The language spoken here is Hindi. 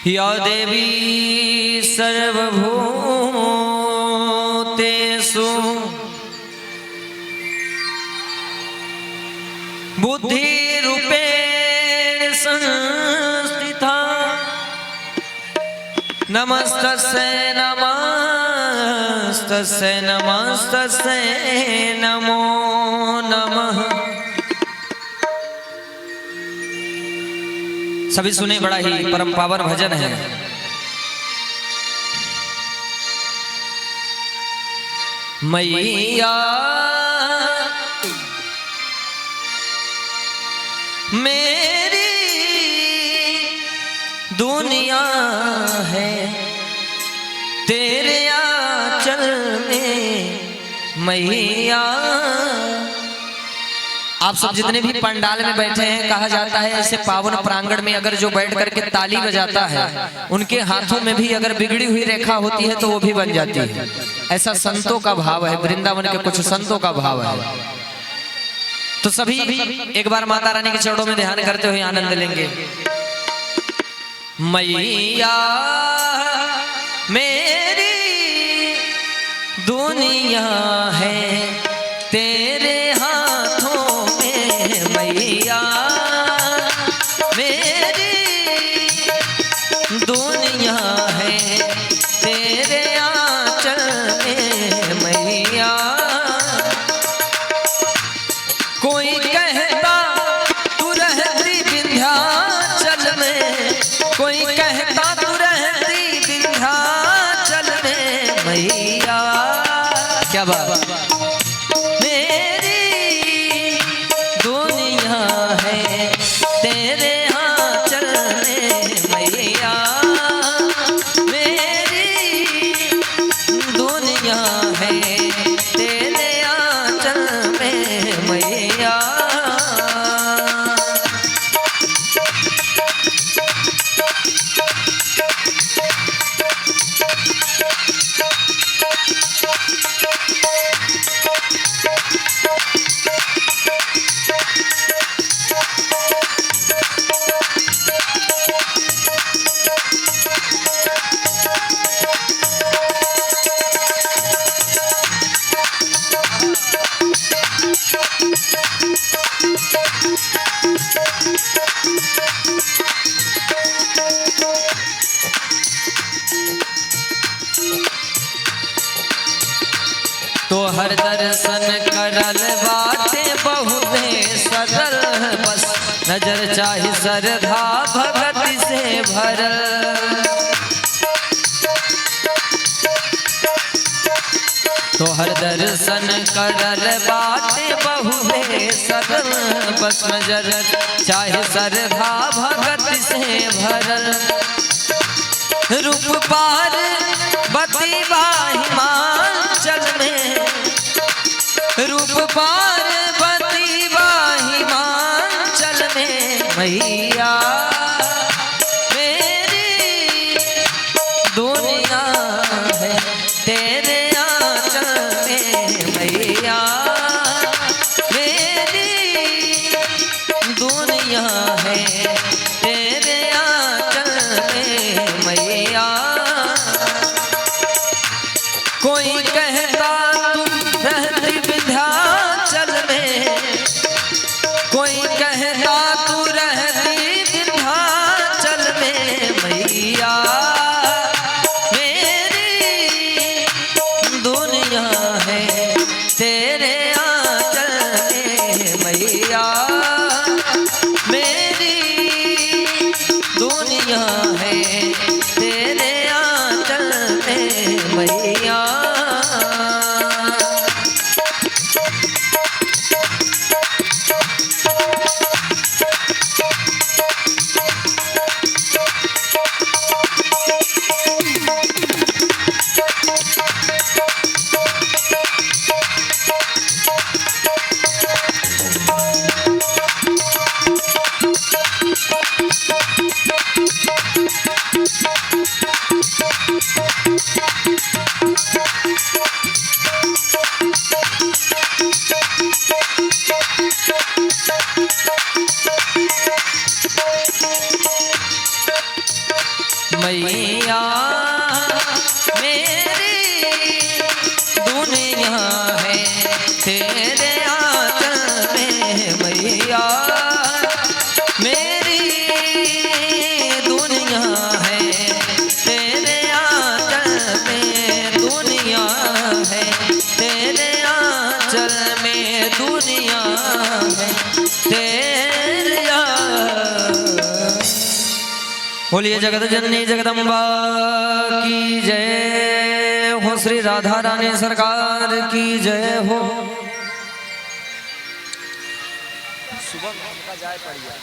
या देवी सर्वभूतेषु बुद्धिरूपेण संस्थिता नमस्तस्यै नमस्तस्यै नमस्तस्यै नमो नमः। सभी सुने, बड़ा ही परम पावन भजन है। मैया मेरी दुनिया है तेरे आंचल में मैया। आप सब जितने भी पंडाल में बैठे हैं, कहा जाता है ऐसे पावन प्रांगण में अगर जो बैठ करके ताली बजाता है, उनके हाथों में भी अगर बिगड़ी हुई रेखा होती है तो वो भी बन जाती है। ऐसा संतों का भाव है, वृंदावन के कुछ संतों का भाव है। तो सभी एक बार माता रानी के चरणों में ध्यान करते हुए आनंद लेंगे। मैया मेरी दुनिया है तेरे हाथों में मैया मेरी दुनिया है तेरे आंचल में मैया। कोई कहता तू रहती विंध्याचल में, कोई कहता तू रहती विंध्याचल में मैया। क्या बात, मेरी दुनिया है तेरे आंचल में मैया। मेरी दुनिया है तेरे आंचल में मैया। तो हर दर्शन करल बाटे बहुते सरल, बस नजर चाहे श्रद्धा भक्ति से भरल। तो हर दर्शन करल बाटे बहुते सरल, बस नजर चाहे श्रद्धा भक्ति से भरल। रूप पार बती हिमाचल में, रूप पार्वती हिमाचल में मैया। मेरी दुनिया है तेरे आंचल में मैया। मेरी दुनिया है तेरे आंचल में मैया। कोई कहता तू रहती विंध्याचल में, कोई कहता तू रहती विंध्याचल में मैया। मेरी दुनिया है तेरे आंचल में मैया। मेरी दुनिया है तेरे आंचल में मैया। बोलिए जगत जननी जगदम्बा की जय हो, श्री राधा रानी सरकार की जय हो। सुबह जाए पड़िया